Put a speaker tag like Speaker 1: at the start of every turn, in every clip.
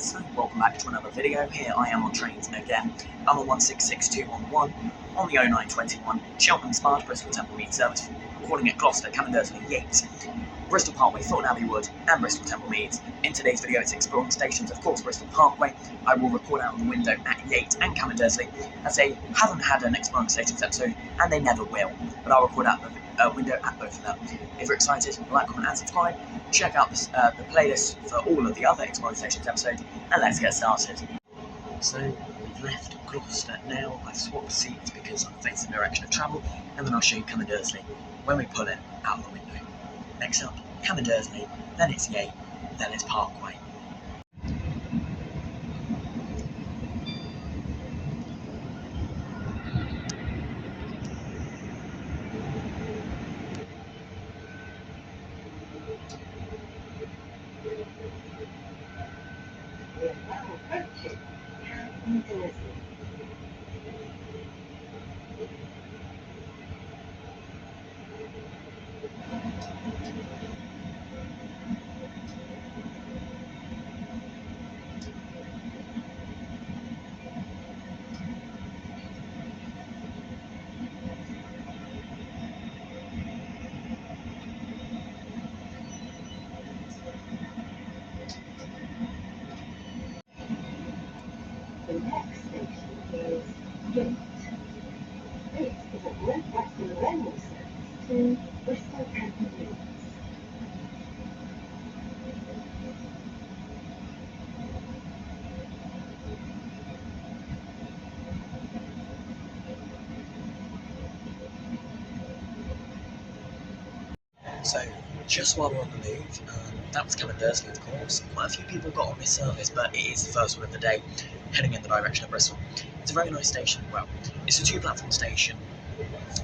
Speaker 1: So welcome back to another video. Here I am on trains again. I'm on 166211 on the 0921 Cheltenham Spa to Bristol Temple Mead service, recording at Gloucester, Dursley, Yates, Bristol Parkway, Thornton Abbey Wood and Bristol Temple Meads. In today's video it's exploring stations, of course Bristol Parkway. I will record out of the window at Yates and Dursley, as they haven't had an exploring stations episode and they never will, but I'll record out the window at both of them. If you're excited, like, comment and subscribe. Check out the playlist for all of the other Exploring Stations episodes, and let's get started. So, we've left Gloucester now. I've swapped seats because I'm facing the direction of travel, and then I'll show you Dursley when we pull in out of the window. Next up, Dursley, then it's Yates, then it's Parkway.
Speaker 2: The next station is Yates. This is a Great Western Railway service to Bristol Temple Meads.
Speaker 1: So, just while we're on the move, that was Dursley, of course. Quite a few people got on this service, but it is the first one of the day, heading in the direction of Bristol. It's a very nice station. Well, it's a two-platform station,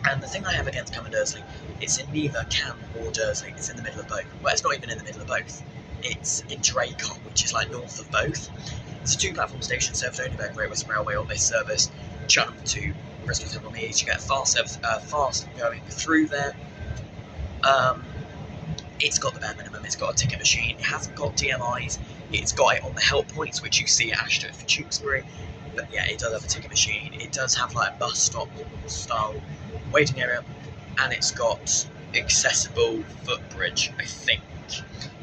Speaker 1: and the thing I have against Dursley, it's in neither Cam or Dursley. It's in the middle of both. Well, it's not even in the middle of both. It's in Draycott, which is like north of both. It's a two-platform station served only by Great Western Railway on this service. Cheltenham to Bristol Temple Meads. You get a fast service, fast going through there. It's got the bare minimum, it's got a ticket machine, it hasn't got DMIs, it's got it on the help points, which you see at Ashton for Tewkesbury, but yeah, it does have a ticket machine, it does have like a bus stop style waiting area, and it's got accessible footbridge, I think.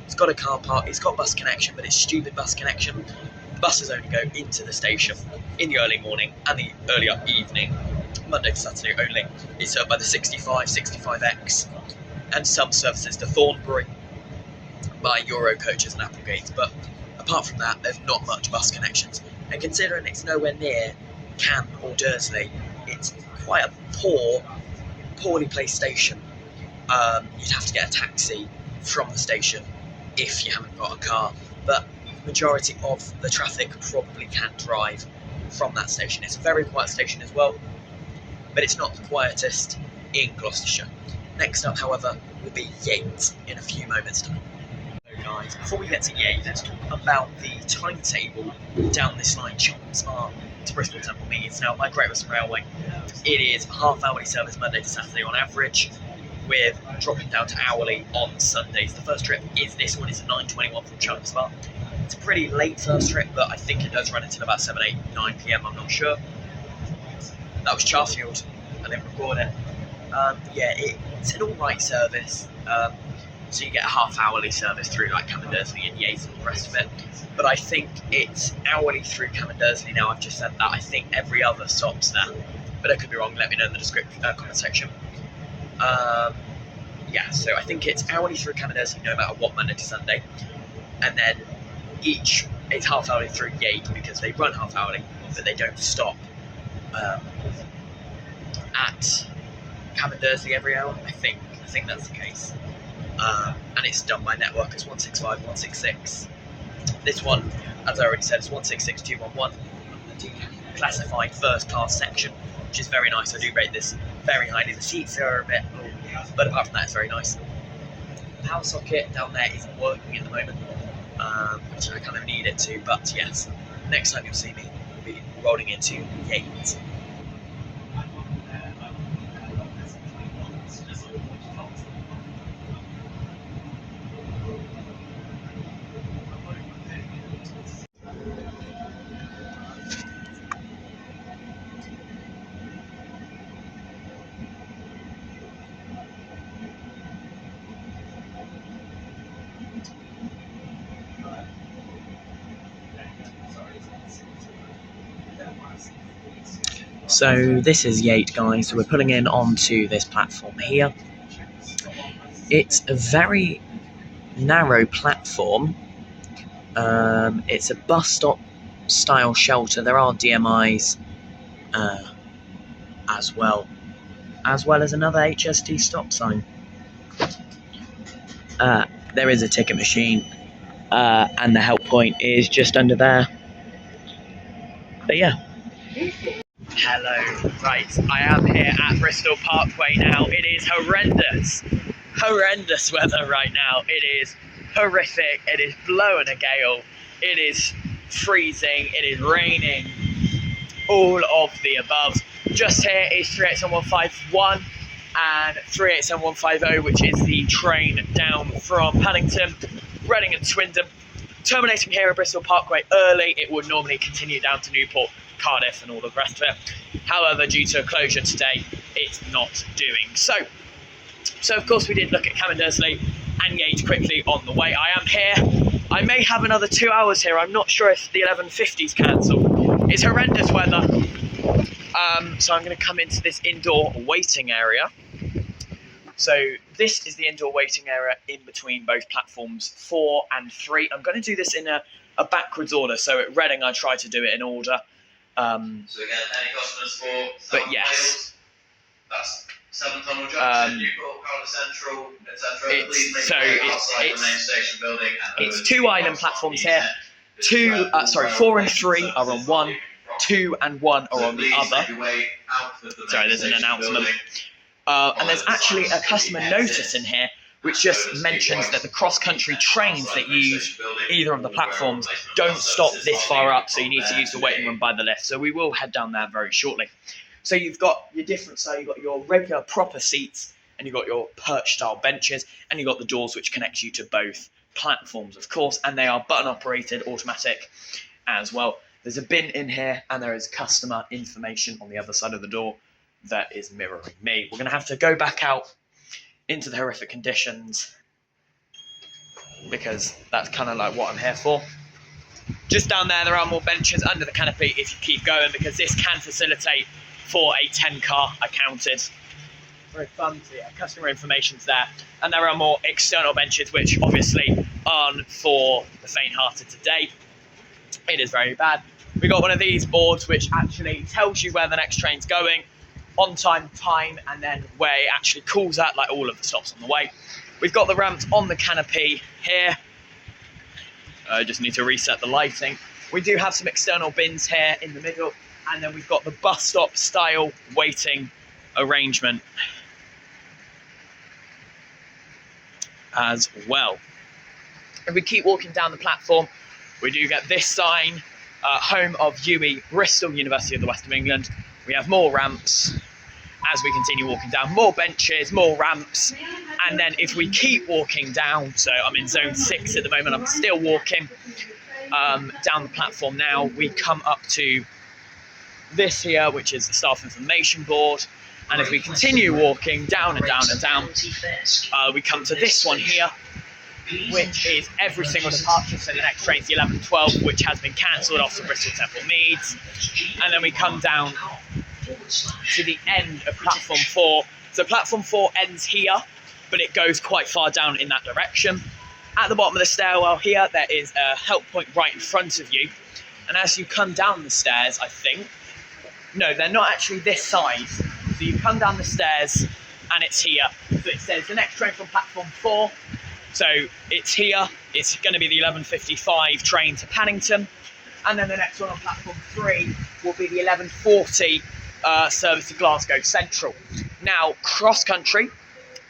Speaker 1: It's got a car park, it's got bus connection, but it's stupid bus connection. The buses only go into the station in the early morning and the earlier evening, Monday to Saturday only. It's served by the 65, 65X, and some services to Thornbury by Euro coaches and Applegates, but apart from that there's not much bus connections, and considering it's nowhere near Cam or Dursley, it's quite a poorly placed station. You'd have to get a taxi from the station if you haven't got a car, but the majority of the traffic probably can drive from that station. It's a very quiet station as well, but it's not the quietest in Gloucestershire. Next up, however, will be Yates in a few moments' time. So guys, before we get to Yates, let's talk about the timetable down this line, Cheltenham Spa to Bristol Temple Meads. Now, by Great Western Railway, it is half-hourly service Monday to Saturday on average, with dropping down to hourly on Sundays. The first trip is this one, is at 9:21 from Cheltenham Spa. It's a pretty late first trip, but I think it does run until about 7, 8, 9 p.m, I'm not sure. That was Charfield, I didn't record it. Yeah, it's an alright service, so you get a half-hourly service through like Dursley and Yates and the rest of it, but I think it's hourly through Dursley now. I've just said that. I think every other stops there, but I could be wrong. Let me know in the description comment section. Yeah, so I think it's hourly through Dursley no matter what, Monday to Sunday, and then it's half-hourly through Yates because they run half-hourly, but they don't stop at Dursley every hour. I think that's the case, and it's done by network as 165, 166. This one, as I already said, is 166211, the classified first class section, which is very nice. I do rate this very highly. The seats are a bit, but apart from that, it's very nice. The power socket down there isn't working at the moment, which I kind of need it to, but yes, next time you'll see me, we'll be rolling into Yates. So this is Yate, guys. So we're pulling in onto this platform here. It's a very narrow platform. It's a bus stop style shelter. There are DMIs as well as another HSD stop sign. There is a ticket machine, and the help point is just under there. But yeah. Hello. Right, I am here at Bristol Parkway now. It is horrendous weather right now. It is horrific. It is blowing a gale. It is freezing. It is raining. All of the above. Just here is 387151 and 387150, which is the train down from Paddington, Reading and Swindon. Terminating here at Bristol Parkway early. It would normally continue down to Newport, Cardiff and all the rest of it. However, due to a closure today, it's not doing so. So of course we did look at Cavan Dursley and Yate quickly on the way. I am here. I may have another 2 hours here. I'm not sure if the 11:50's cancelled. It's horrendous weather. So I'm going to come into this indoor waiting area. So this is the indoor waiting area in between both platforms 4 and 3. I'm going to do this in a backwards order. So at Reading, I try to do it in order.
Speaker 3: So again, any customers for
Speaker 1: but yes,
Speaker 3: Wales, that's 7 Tunnel Junction, Newport, Cardiff Central, etc. Please make your way outside the main station building.
Speaker 1: It's 2 island platforms here. 4 and 3 are on one. 2 and 1 are on the other. Sorry, there's an announcement. And there's actually a customer notice in here which just mentions that the cross-country trains that use either of the platforms don't stop this far up, so you need to use the waiting room by the lift. So we will head down there very shortly. So you've got your different, so you've got your regular proper seats, and you've got your perch-style benches, and you've got the doors which connect you to both platforms, of course, and they are button-operated, automatic as well. There's a bin in here, and there is customer information on the other side of the door that is mirroring me. We're going to have to go back out into the horrific conditions because that's kind of like what I'm here for. Just down there are more benches under the canopy if you keep going, because this can facilitate for a 10 car, I counted. Very fun. So yeah, customer information's there. And there are more external benches which obviously aren't for the faint-hearted today. It is very bad. We got one of these boards which actually tells you where the next train's going, on time, and then where it actually calls out, like all of the stops on the way. We've got the ramps on the canopy here. I just need to reset the lighting. We do have some external bins here in the middle, and then we've got the bus stop style waiting arrangement as well. If we keep walking down the platform, we do get this sign, home of UE, Bristol, University of the West of England. We have more ramps as we continue walking down, more benches, more ramps, and then if we keep walking down, so I'm in zone 6 at the moment, I'm still walking down the platform now, we come up to this here, which is the staff information board, and as we continue walking down and down and down, we come to this one here, which is every single departure. So the next train's the 11:12, which has been cancelled off to Bristol Temple Meads. And then we come down to the end of platform 4. So platform 4 ends here, but it goes quite far down in that direction. At the bottom of the stairwell here, there is a help point right in front of you. And as you come down the stairs, I think, no, they're not actually this side. So you come down the stairs and it's here. So it says the next train from platform 4. So it's here, it's going to be the 11:55 train to Paddington, and then the next one on platform 3 will be the 11:40 service to Glasgow Central. Now, cross country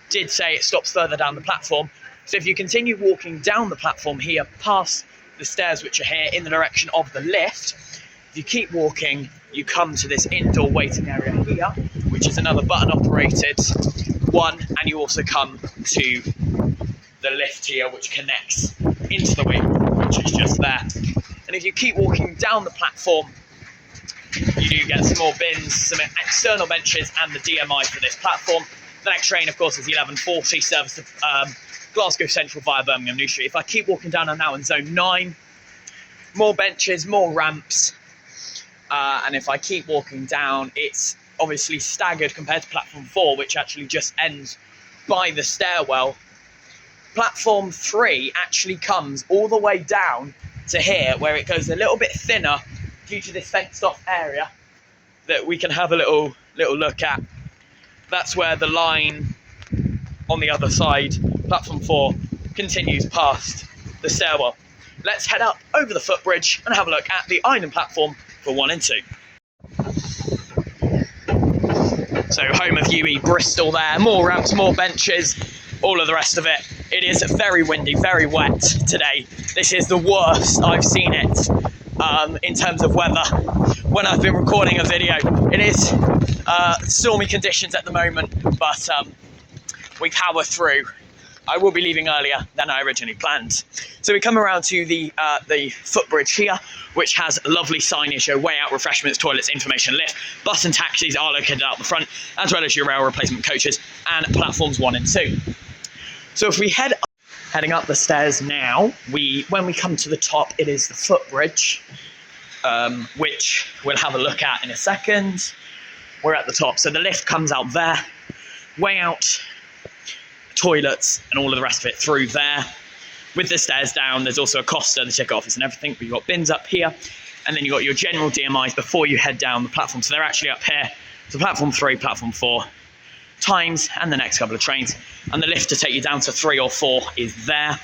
Speaker 1: did say it stops further down the platform, so if you continue walking down the platform here, past the stairs which are here in the direction of the lift, if you keep walking, you come to this indoor waiting area here, which is another button operated one, and you also come to the lift here, which connects into the wing, which is just there. And if you keep walking down the platform, you do get some more bins, some external benches, and the DMI for this platform. The next train, of course, is the 11:40 service to Glasgow Central via Birmingham New Street. If I keep walking down, I'm now in zone 9. More benches, more ramps, And if I keep walking down, it's obviously staggered compared to platform 4, which actually just ends by the stairwell. Platform 3 actually comes all the way down to here, where it goes a little bit thinner due to this fenced off area that we can have a little look at. That's where the line on the other side, platform 4, continues past the stairwell. Let's head up over the footbridge and have a look at the island platform for 1 and 2. So home of UE, Bristol there, more ramps, more benches, all of the rest of it. It is very windy, very wet today. This is the worst I've seen it in terms of weather when I've been recording a video. It is stormy conditions at the moment, but we power through. I will be leaving earlier than I originally planned. So we come around to the footbridge here, which has lovely signage, way out, refreshments, toilets, information, lift. Bus and taxis are located out the front, as well as your rail replacement coaches and platforms 1 and 2. So if we heading up the stairs now, when we come to the top, it is the footbridge, which we'll have a look at in a second. We're at the top, so the lift comes out there, way out, toilets and all of the rest of it through there. With the stairs down, there's also a Costa, the ticket office and everything, but you've got bins up here, and then you've got your general DMIs before you head down the platform. So they're actually up here. So platform 3, platform 4, times, and the next couple of trains. And the lift to take you down to 3 or 4 is there.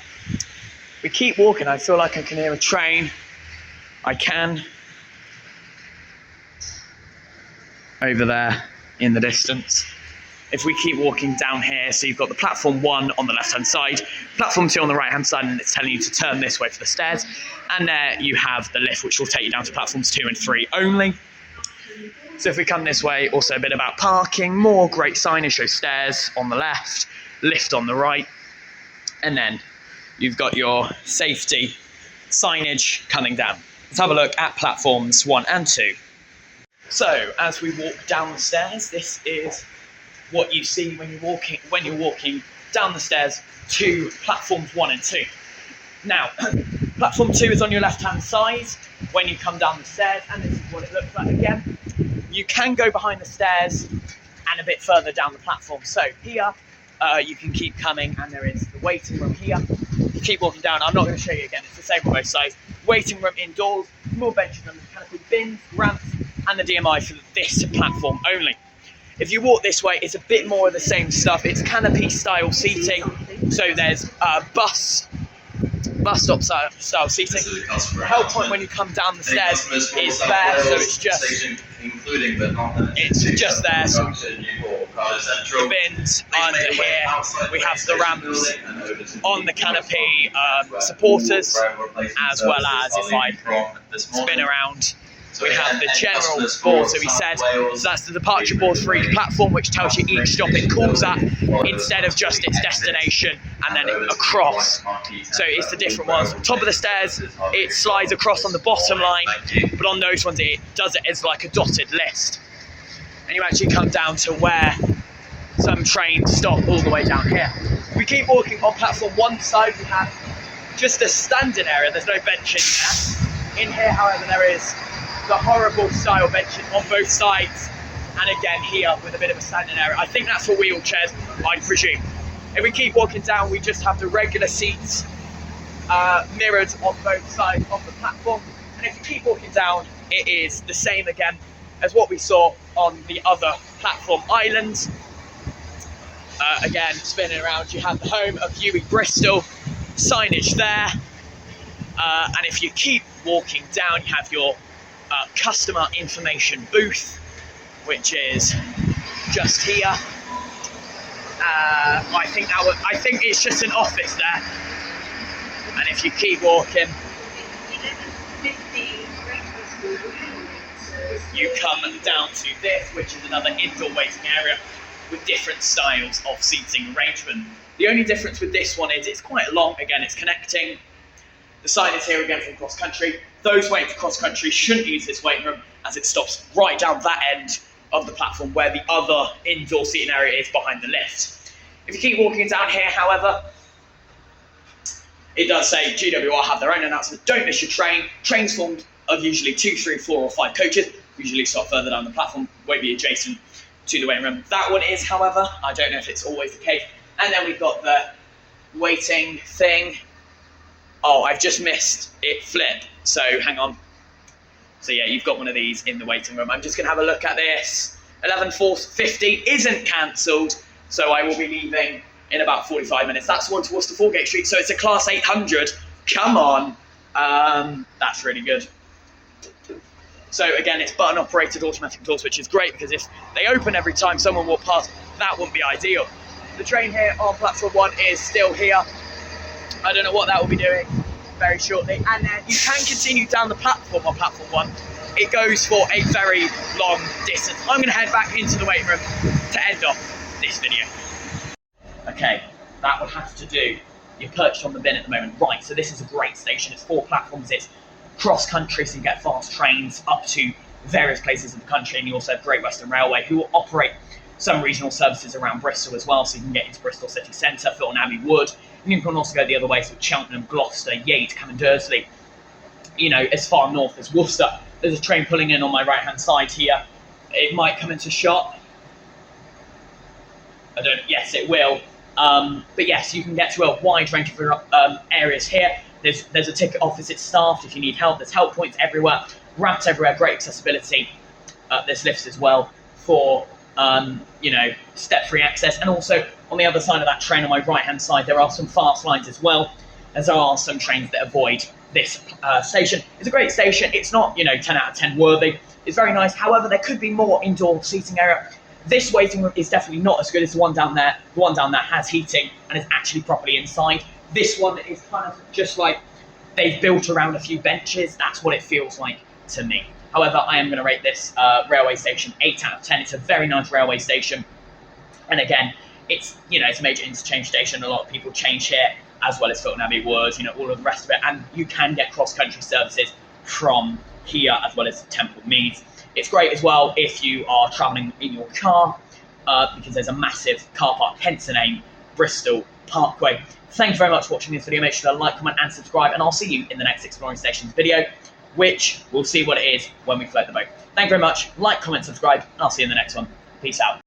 Speaker 1: We keep walking. I feel like I can hear a train. I can. Over there in the distance. If we keep walking down here, so you've got the platform 1 on the left-hand side, platform 2 on the right-hand side, and it's telling you to turn this way for the stairs. And there you have the lift, which will take you down to platforms 2 and 3 only. So if we come this way, also a bit about parking, more great signage, so stairs on the left, lift on the right, and then you've got your safety signage coming down. Let's have a look at platforms 1 and 2. So as we walk down the stairs, this is what you see when you're walking down the stairs to platforms 1 and 2. Now, platform 2 is on your left-hand side when you come down the stairs, and this is what it looks like again. You can go behind the stairs and a bit further down the platform. So here, you can keep coming, and there is the waiting room here. You keep walking down. I'm not going to show you again. It's the same on both sides. Waiting room indoors, more benches on the canopy, bins, ramps, and the DMI for this platform only. If you walk this way, it's a bit more of the same stuff. It's canopy style seating. So there's bus stop style seating. The help point when you come down the stairs is there, so it's just there. So the bins under here. We have the ramps on the canopy supporters, as well as if I spin around. We have the general board, so we said, so that's the departure board for each platform, which tells you each stop it calls at, instead of just its destination and then across. So it's the different ones. Top of the stairs, it slides across on the bottom line, but on those ones it does it as like a dotted list. And you actually come down to where some trains stop all the way down here. We keep walking on platform 1 side, we have just a standing area, there's no benches there. In here, however, there is the horrible style benches on both sides, and again here with a bit of a standing area. I think that's for wheelchairs, I presume. If we keep walking down, we just have the regular seats mirrored on both sides of the platform, and if you keep walking down, it is the same again as what we saw on the other platform islands. Again, spinning around, you have the home of UE Bristol signage there, and if you keep walking down, you have your customer information booth, which is just here. I think it's just an office there. And if you keep walking, you come down to this, which is another indoor waiting area with different styles of seating arrangement. The only difference with this one is it's quite long. Again, it's connecting. The sign is here again from cross country. Those waiting for cross country shouldn't use this waiting room, as it stops right down that end of the platform where the other indoor seating area is behind the lift. If you keep walking down here, however, it does say GWR have their own announcement. Don't miss your train. Trains formed of usually 2, 3, 4 or 5 coaches, usually sort of further down the platform, won't be adjacent to the waiting room. That one is, however, I don't know if it's always the case. And then we've got the waiting thing. Oh, I've just missed it flip, so hang on. So yeah, you've got one of these in the waiting room. I'm just going to have a look at this. 11:50 isn't cancelled, so I will be leaving in about 45 minutes. That's the one towards the Foregate Street, so it's a Class 800. Come on. That's really good. So again, it's button operated automatic door switch, which is great because if they open every time someone walks past, that wouldn't be ideal. The train here on platform 1 is still here. I don't know what that will be doing very shortly. And then you can continue down the platform on platform 1. It goes for a very long distance. I'm going to head back into the waiting room to end off this video. Okay, that will have to do. You're perched on the bin at the moment. Right, so this is a great station. It's 4 platforms. It's cross country, so you get fast trains up to various places in the country. And you also have Great Western Railway, who will operate some regional services around Bristol as well. So you can get into Bristol city centre, Filton Abbey Wood. And you can also go the other way, so Cheltenham, Gloucester, Yate, Dursley. You know, as far north as Worcester. There's a train pulling in on my right-hand side here. It might come into shot. I don't know. Yes, it will. But yes, you can get to a wide range of areas here. There's a ticket office. It's staffed if you need help. There's help points everywhere. Ramps everywhere. Great accessibility. There's lifts as well for you know, step-free access. And also on the other side of that train on my right-hand side, there are some fast lines as well, as there are some trains that avoid this station. It's a great station. It's not, you know, 10 out of 10 worthy. It's very nice. However, there could be more indoor seating area. This waiting room is definitely not as good as the one down there. The one down there has heating and is actually properly inside. This one is kind of just like they've built around a few benches. That's what it feels like to me. However, I am going to rate this railway station 8 out of 10. It's a very nice railway station. And again, it's, you know, it's a major interchange station. A lot of people change here, as well as Filton Abbey Wood, you know, all of the rest of it. And you can get cross-country services from here, as well as Temple Meads. It's great as well if you are travelling in your car, because there's a massive car park, hence the name, Bristol Parkway. Thank you very much for watching this video. Make sure to like, comment and subscribe, and I'll see you in the next Exploring Stations video, which we'll see what it is when we float the boat. Thank you very much. Like, comment, subscribe, and I'll see you in the next one. Peace out.